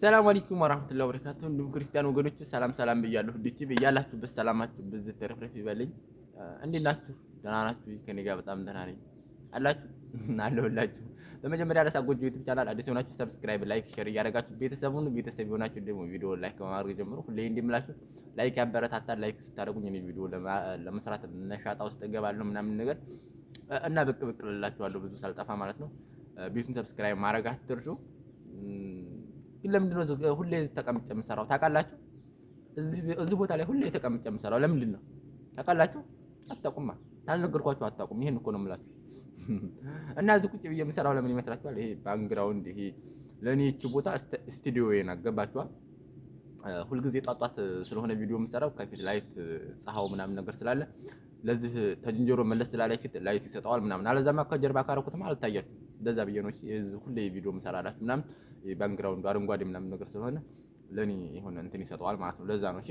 ሰላም አለይኩም ወራህመቱላሂ ወበረካቱሁ። እንዲሁም ክርስቲያን ወገኖች ሰላም ብያለሁ። ዲቲ ብያላችሁበት ሰላማችሁ በዚህ ተረፍረፍ ይበልኝ። እንዴት ናችሁ? ደህና ናችሁ? ከኔ ጋር በጣም ደህና ነኝ። አላችሁ አለሁላችሁ። በመጀመሪያ ለሳ ጎጆ ዩቲዩብ ቻናል አዲስ ሆናችሁ ሰብስክራይብ፣ ላይክ፣ ሼር እያደረጋችሁ ቤተሰብ የሆናችሁ ደግሞ ቪዲዮ ላይክ በማድረግ ጀምሩ። ሁሌ እንደምላችሁ ላይክ ያበረታታል። ላይክ ስታደርጉኝ እኔ ቪዲዮ ለመስራት ነሻጣ ውስጥ እገባለሁ ምናምን ነገር እና ብቅ እላችኋለሁ ብዙ ሳልጠፋ ማለት ነው። ቤቱን ሰብስክራይብ ማድረግ አትርሱ። ግን ለምንድን ነው ሁሌ ተቀምጬ የምሰራው ታውቃላችሁ? እዚህ ቦታ ላይ ሁሌ ተቀምጬ የምሰራው ለምንድን ነው ታውቃላችሁ? አታውቁማ። ታልነገርኳችሁ አታውቁም። ይሄን እኮ ነው የምላችሁ። እና እዚህ ቁጭ ብዬ የምሰራው ለምን ይመስላችኋል? ይሄ ባክግራውንድ ይሄ ለኔ እቺ ቦታ ስቱዲዮዬ ናት። ገባችኋል? ሁልጊዜ ጧጧት ስለሆነ ቪዲዮ የምሰራው ከፊት ላይት ፀሐው ምናምን ነገር ስላለ ለዚህ ተጅንጀሮ መለስ ስላለ ፊት ላይት ይሰጣዋል ምናምን። አለዛማ ከጀርባ ካረኩትማ አልታያችሁም። እንደዛ ብዬ ነው ሁሌ ቪዲዮ የምሰራላችሁ ምናምን ባክግራውንዱ አረንጓዴ ምናምን ነገር ስለሆነ ለኔ የሆነ እንትን ይሰጣዋል ማለት ነው። ለዛ ነው። እሺ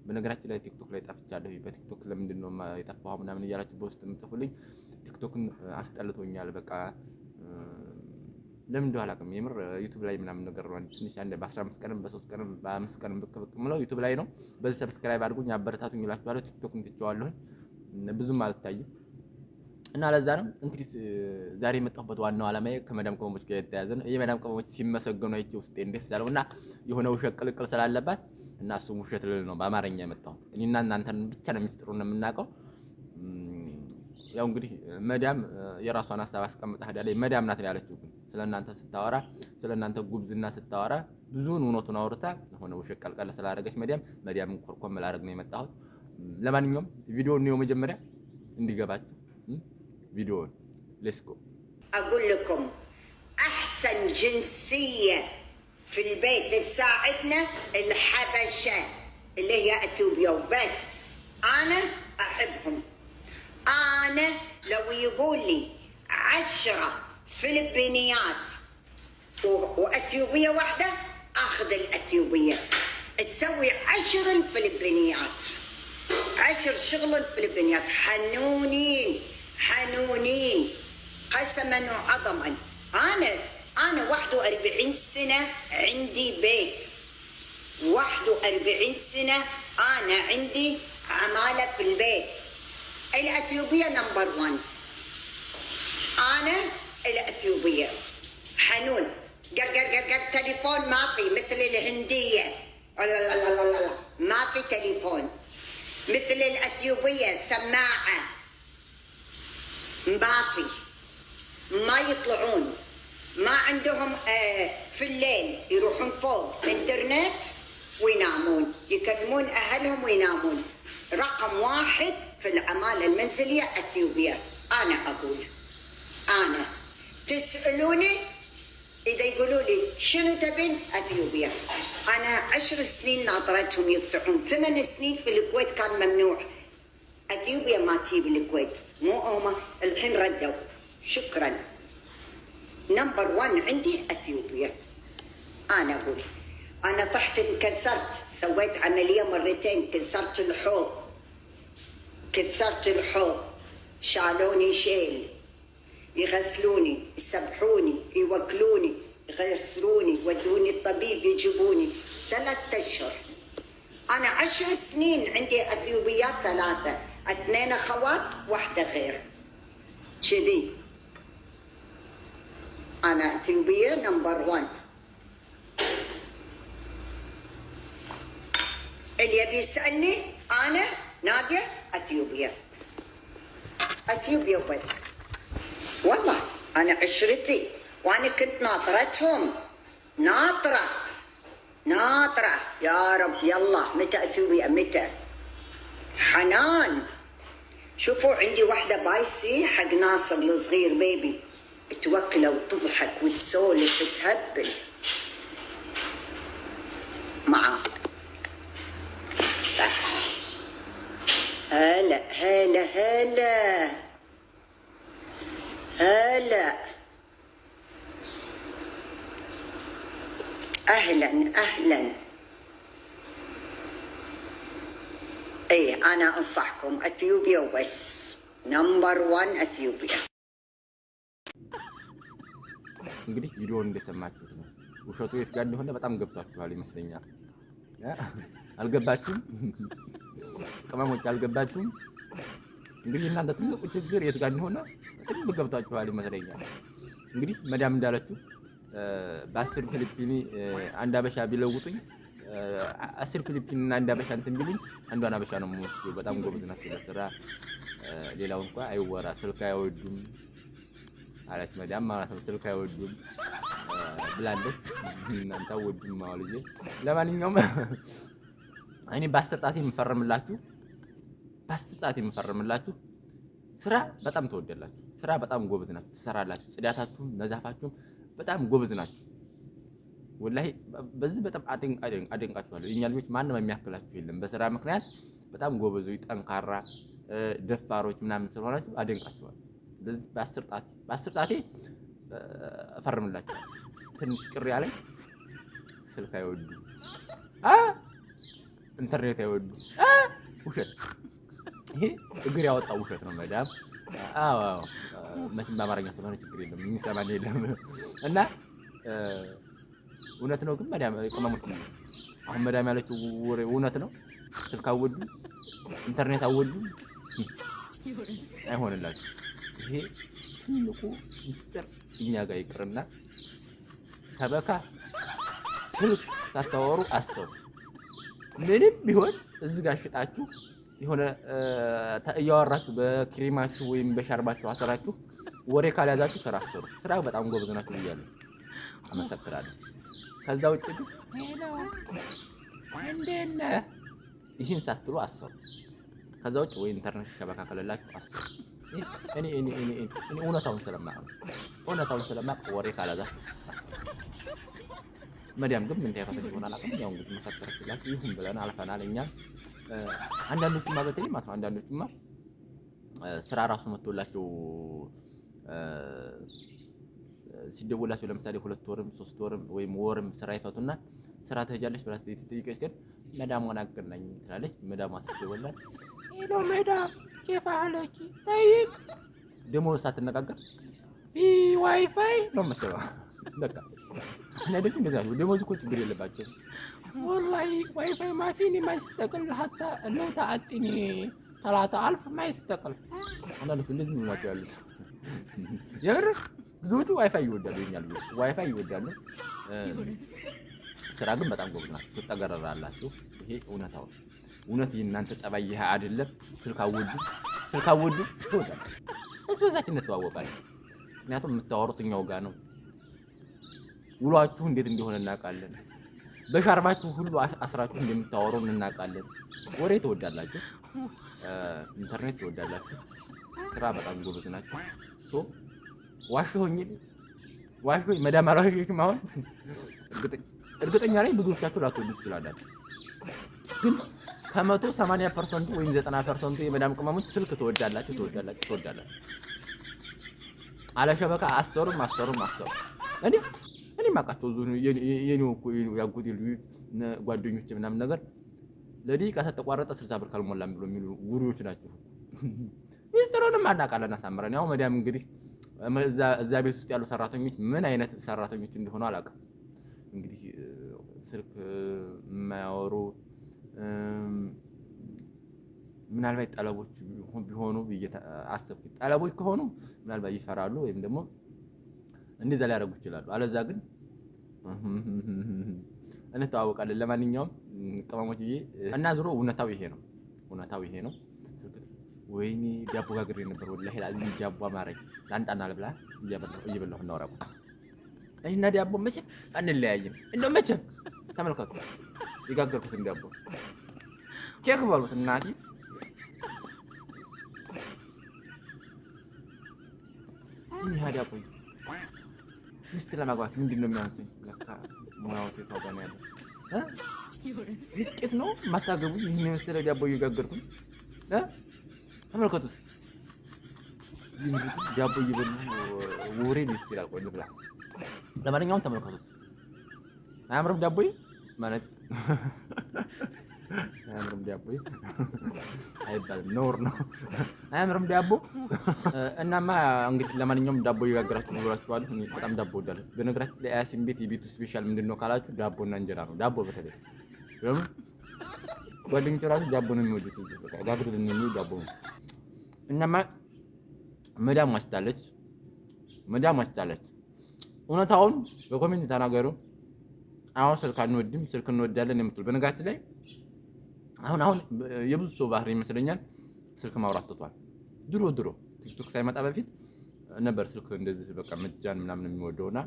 በነገራችን ላይ ቲክቶክ ላይ ጠፍቻለሁ። በቲክቶክ ለምንድን ነው የጠፋው ምናምን እያላችሁ በውስጥ የምትጽፉልኝ ቲክቶክን አስጠልቶኛል። በቃ ለምን እንደው አላውቅም። የምር ዩቲዩብ ላይ ምናምን ነገር ነው ትንሽ አንደ በ15 ቀንም በ3 ቀንም በ5 ቀንም ብቅ ምለው ዩቲዩብ ላይ ነው። በዚህ ሰብስክራይብ አድርጉኝ አበረታቱኝ እላችኋለሁ። ቲክቶክን ትቼዋለሁ ብዙም አልታየም እና ለዛ ነው እንግዲህ ዛሬ የመጣሁበት ዋናው ዓላማዬ ከመዳም ቅመሞች ጋር የተያያዘ ነው። የመዳም ቅመሞች ሲመሰገኑ አይቼ ውስጤ ደስ ያለውና የሆነ ውሸት ቅልቅል ስላለባት እና እሱም ውሸት ልል ነው በአማርኛ የመጣሁት። እኔና እናንተን ብቻ ነው ሚስጥሩን የምናውቀው። ያው እንግዲህ መዳም የራሷን ሐሳብ አስቀምጣ ሄዳለች። መዳም ናት ያለችው ግን ስለናንተ ስታወራ ስለናንተ ጉብዝና ስታወራ ብዙውን እውነቱን አውርታ የሆነ ውሸት ቀልቀል ስላደረገች መዳምን ኮርኮም ላደርግ ነው የመጣሁት። ለማንኛውም ቪዲዮውን ነው መጀመሪያ እንዲገባችሁ فيديو ليتس جو. اقول لكم احسن جنسيه في البيت تساعدنا الحبشه اللي هي اثيوبيا وبس. انا احبهم. انا لو يقول لي 10 فلبينيات واثيوبيه واحده اخذ الاثيوبيه. تسوي 10 الفلبينيات 10 شغل الفلبينيات. حنونين قسما وعظما. انا 41 سنه عندي بيت 41 سنه انا عندي عماله في البيت. الاثيوبيه نمبر 1. انا الاثيوبيه حنون قر تليفون ما في مثل الهنديه. لا ما في تليفون مثل الاثيوبيه. سماعه ما يطلعون. ما عندهم في الليل يروحون فوق الانترنت وينامون يكلمون اهلهم وينامون. رقم 1 في العماله المنزليه اثيوبيا. انا اقول انا تسالوني اذا يقولوا لي شنو تبين اثيوبيا. انا 10 سنين ناطرتهم يقطعون. 8 سنين في الكويت كان ممنوع. اثيوبيا ما تجيب الكويت مو هما الحين ردوا. شكرا. نمبر 1 عندي اثيوبيا. انا اقول انا طحت انكسرت سويت عمليه مرتين كسرت الحوض شالوني شيل يغسلوني يسبحوني يوكلوني يغسلوني يودوني الطبيب يجيبوني 3 أشهر. انا 10 سنين عندي اثيوبيات 3 2 اخوات 1 غير كذي. انا اثيوبيه نمبر 1. اللي يبي يسالني انا ناديه اثيوبيا وبس. والله انا عشرتي وانا كنت ناطرتهم ناطره يا رب يلا متى اثيوبيا متى. حنان. شوفوا عندي واحدة بايسي حق ناصر الصغير بيبي توكله وتضحك وتسولف وتهبل معاه. هلا هلا هلا هلا اهلا اهلا. ايه انا انصحكم اثيوبيا وبس. نمبر 1 اثيوبيا. እንግዲህ ቪዲዮውን እንደሰማችሁት ነው። ውሸቱ የት ጋር እንደሆነ በጣም ገብቷችኋል ይመስለኛል። አልገባችሁም? ቅመሞች አልገባችሁም? እንግዲህ እናንተ ትልቁ ችግር የት ጋር እንደሆነ ትልቅ ገብቷችኋል ይመስለኛል። እንግዲህ መዳም እንዳለችው በ10 ፊሊፒኒ አንድ አበሻ ቢለውጡኝ 10 ፊሊፒኒ እና አንድ አበሻ እንትን ቢሉኝ አንዷን አበሻ ነው የምወስደው። በጣም ጎበዝ ናቸው ለስራ። ሌላው እንኳን አይወራ፣ ስልክ አይወዱም አለች መዳም ማለት ነው። ስልክ አይወዱም ብላለች። እናንተ ወዱም ማውልዬ። ለማንኛውም እኔ በ10 ጣቴ የምፈርምላችሁ ስራ በጣም ተወደላችሁ። ስራ በጣም ጎበዝ ናችሁ፣ ትሰራላችሁ። ጽዳታችሁም ነዛፋችሁም በጣም ጎበዝ ናችሁ። ወላሂ በዚህ በጣም አደንቃችኋለሁ። የኛ ልጆች ማንም የሚያክላችሁ የለም። በስራ ምክንያት በጣም ጎበዞች፣ ጠንካራ ደፋሮች ምናምን ስለሆናችሁ አደንቃችኋለሁ። ስለዚህ በ10 ጣቴ እፈርምላችኋለሁ። ትንሽ ቅር ያለኝ ስልክ አይወዱ፣ ኢንተርኔት አይወዱ። ውሸት፣ ይሄ እግር ያወጣው ውሸት ነው መዳም። አዎ መቼም በአማርኛ ስለሆነ ችግር የለም፣ የሚሰማን የለም። እና እውነት ነው። ግን መዳም ቅመሞች አሁን መዳም ያለችው ወሬ እውነት ነው። ስልክ አወዱ፣ ኢንተርኔት አወዱ፣ አይሆንላችሁ። ይሄ ትልቁ ሚስጥር እኛ ጋር ይቅርና ተበካ ስልክ ሳታወሩ አሰሩ። ምንም ቢሆን እዚህ ጋር ሽጣችሁ የሆነ እያወራችሁ በክሬማችሁ ወይም በሻርባችሁ አሰራችሁ ወሬ ካልያዛችሁ ስራ አሰሩ። ስራ በጣም ጎበዝ ናችሁ ብያለሁ፣ አመሰግናለሁ። ከዛ ውጭ ግን ሄሎ እንዴት ነህ ይህን ሳትሉ አሰሩ። ከዛ ውጭ ወይ ኢንተርኔት ሸበካ ከሌላችሁ አሰሩ። እኔ እውነታውን ስለማውቅ ወሬ ካልያዛችሁ መዲያም ግን ምን ታይፈት ይሆናል አላውቅም። ያው እንግዲህ መሰከረችላችሁ ይሁን ብለን አልፈናል እኛ። አንዳንዶቹማ በተለይ ማለት ነው አንዳንዶቹማ ስራ ራሱ መጥቶላቸው ሲደውላቸው ለምሳሌ 2 ወርም 3 ወርም ወይም ወርም ስራ ይፈቱና ስራ ትሄጃለች ብላ ስትጠይቀች ግን መዳሟን አገናኝ ትላለች። መዳሟ ስትደውላት ሄሎ መዳም ኬፍ አለች ጠይቅ ደሞ ሳትነጋገር ዋይፋይ ነው የምትለው። በቃ ነድክ እንደዛ ነው። ደሞዝ እኮ ችግር የለባቸውም والله واي فاي ما فيني ما يستقل حتى لو تعطيني 3000 ما يستقل انا لك እንደዚህ ነው ያሉት። የምር ብዙዎቹ ዋይፋይ ይወዳሉ፣ ይኛል ዋይፋይ ይወዳሉ። ስራ ግን በጣም ጎበዝ ናችሁ፣ ትጠገረራላችሁ። ይሄ እውነታው እውነት የእናንተ ጠባይ ይሄ አይደለም። ስልክ አወዱ ትወዳላችሁ። በዛችን እንተዋወቃለን። ምክንያቱም የምታወሩት እኛው ጋር ነው። ውሏችሁ እንዴት እንደሆነ እናውቃለን። በሻርባችሁ ሁሉ አስራችሁ እንደምታወሩ እናውቃለን። ወሬ ትወዳላችሁ፣ ኢንተርኔት ትወዳላችሁ። ስራ በጣም ጎበዝ ናችሁ። ዋሽሆኝ መዳም አላዋሽሽም። አሁን እርግጠኛ ነኝ ብዙዎቻችሁ ላትወዱ ትችላላችሁ። ግን ከ180% ወይም 90% የመዳም ቅመሞች ስልክ ትወዳላችሁ። አለሸበካ አሰሩም። እኔ ማቃቸው የኔው እኮ ያጎቴ ልጅ ጓደኞች ምናምን ነገር ለደቂቃ ተቋረጠ 60 ብር ካልሞላም ብሎ የሚሉ ጉሪዎች ናቸው። ሚስጥሩንም አናውቃለን አሳምረን። ያው መዳም እንግዲህ እዛ ቤት ውስጥ ያሉ ሰራተኞች ምን አይነት ሰራተኞች እንደሆኑ አላውቅም። እንግዲህ ስልክ የማያወሩ ምናልባት ጠለቦች ቢሆኑ አሰብኩት። ጠለቦች ከሆኑ ምናልባት ይፈራሉ ወይም ደግሞ እንደዛ ሊያደርጉ ይችላሉ። አለዛ ግን እንተዋወቃለን። ለማንኛውም ቅመሞችዬ እና ዙሮ እውነታው ይሄ ነው። ወይኔ ዳቦ ጋግሬ ነበር ወላሂ ላዚም ዳቦ አማረኝ። ላንጣና ልብላ እየበላሁ እናወራው። እና ዳቦ መቼም አንለያይም። እንደው መቼም ተመልከቱ የጋገርኩትን ዳቦ ኬክ በሉት እናቴ። ይሄ ዳቦ ሚስት ለማግባት ምንድን ነው የሚያንሰኝ? ለካ ሙያው ተታውቃ ነው ያለው። ጥቂት ነው ማታገቡ። ይሄን የመሰለ ዳቦ እየጋገርኩኝ ተመልከቱት። ይሄን ዳቦ እየበሉ ወሬ ሚስት ይላል። ቆይ ልብላ። ለማንኛውም ተመልከቱት። አያምርም ዳቦዬ ማለት አያምርም ዳቦ አይባልም፣ ነውር ነው። አያምርም ዳቦ። እናማ እንግዲህ ለማንኛውም ዳቦ እየጋገራችሁ ብሏችኋለሁ። እኔ በጣም ዳቦ እወዳለሁ። በነገራችን ላይ ያሲን ቤት የቤቱ ስፔሻል ምንድነው ካላችሁ ዳቦና እንጀራ ነው። ዳቦ በተለይ ለምን ጓደኞቼ ራሱ ዳቦ ነው የሚወዱት። በቃ ጋግሩልን የሚሉ ዳቦ ነው። እናማ መዳም ዋሽታለች። እውነታውን በኮሜንት ተናገሩ። አሁን ስልክ አንወድም፣ ስልክ እንወዳለን የምትሉ በነገራችን ላይ አሁን የብዙ ሰው ባህሪ ይመስለኛል ስልክ ማውራት ትቷል። ድሮ ቲክቶክ ሳይመጣ በፊት ነበር ስልክ እንደዚህ በቃ መጃን ምናምን የሚወደውና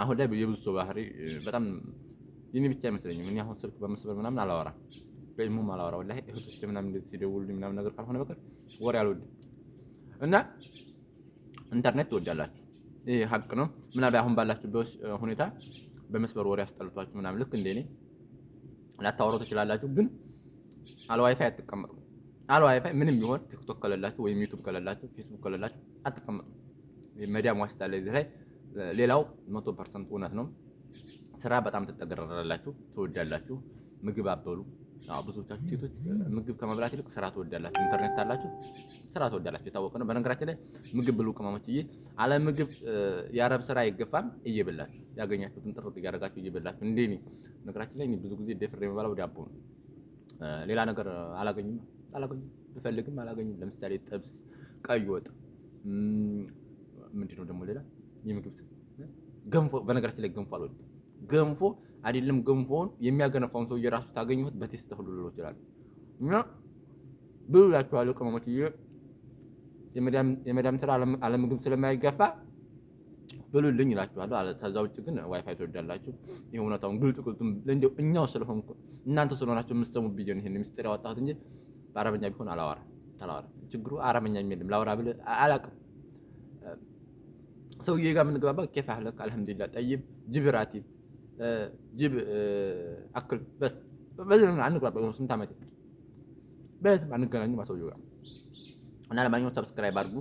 አሁን ላይ የብዙ ሰው ባህሪ በጣም የኔ ብቻ አይመስለኝም። እኔ አሁን ስልክ በመስበር ምናምን አላወራም፣ በኢሞም አላወራም። ወላሂ እህቶቼ ምናምን እንደዚህ ሲደውሉልኝ ምናምን ነገር ካልሆነ በቀር ወሬ አልወድም። እና ኢንተርኔት ትወዳላችሁ፣ ይሄ ሀቅ ነው። ምናልባት አሁን ባላችሁበት ሁኔታ በመስበር ወሬ አስጠልቷችሁ ምናምን ልክ እንደኔ ላታወሩ ትችላላችሁ። ግን አለ ዋይፋይ አትቀመጡም። አለ ዋይፋይ ምንም ቢሆን ቲክቶክ ከሌላችሁ ወይም ዩቲዩብ ከሌላችሁ ፌስቡክ ከሌላችሁ አትቀመጡም። መዲያም ዋሽታለች እዚህ ላይ። ሌላው 100% እውነት ነው። ስራ በጣም ትጠገራላችሁ፣ ትወዳላችሁ። ምግብ አበሉ። ብዙዎቻችሁ ሴቶች ምግብ ከመብላት ይልቅ ስራ ትወዳላችሁ። ኢንተርኔት አላችሁ፣ ስራ ትወዳላችሁ፣ የታወቀ ነው። በነገራችን ላይ ምግብ ብሉ ቅመሞችዬ። አለ ምግብ የአረብ ስራ አይገፋም። እየበላችሁ ያገኛችሁትን ጥርጥ እያደረጋችሁ እየበላችሁ እንደኔ። ነገራችን ላይ ብዙ ጊዜ ደፍሬ የምበላው ዳቦ ነው። ሌላ ነገር አላገኝም፣ ብፈልግም አላገኝም። ለምሳሌ ጥብስ፣ ቀይ ወጥ፣ ምንድነው ደግሞ ሌላ የምግብ ስም ገንፎ። በነገራችን ላይ ገንፎ አልወድም። ገንፎ አይደለም ገንፎውን የሚያገነፋውን ሰው እየራሱ ታገኙት በቴስት ሁሉ ልሎ ይችላል። እና ብላችኋለሁ ቅመሞችዬ፣ የመዳም ስራ አለ ምግብ ስለማይገፋ ብሉልኝ እላችኋለሁ። ከዛ ውጭ ግን ዋይፋይ ትወዳላችሁ። ይሄ እውነታውን ግልጥም እንደው እኛው ስለሆንኩ እናንተ ስለሆናችሁ የምትሰሙ ብዬ ነው ይሄን ምስጢር ያወጣሁት እንጂ በአረበኛ ቢሆን አላወራም። ችግሩ አረበኛ የሚልም ላውራ ብል አላውቅም። ሰውዬ ጋር የምንገባባ ኬፍ አህለክ አልሐምዱሊላህ ጠይብ ጅብራቲ ጅብ አክል በስ በዚህ ነው አንግባባ። ስንት ዓመት በዚህ አንገናኝም ሰውዬው ጋር። እና ለማንኛውም ሰብስክራይብ አድርጉ።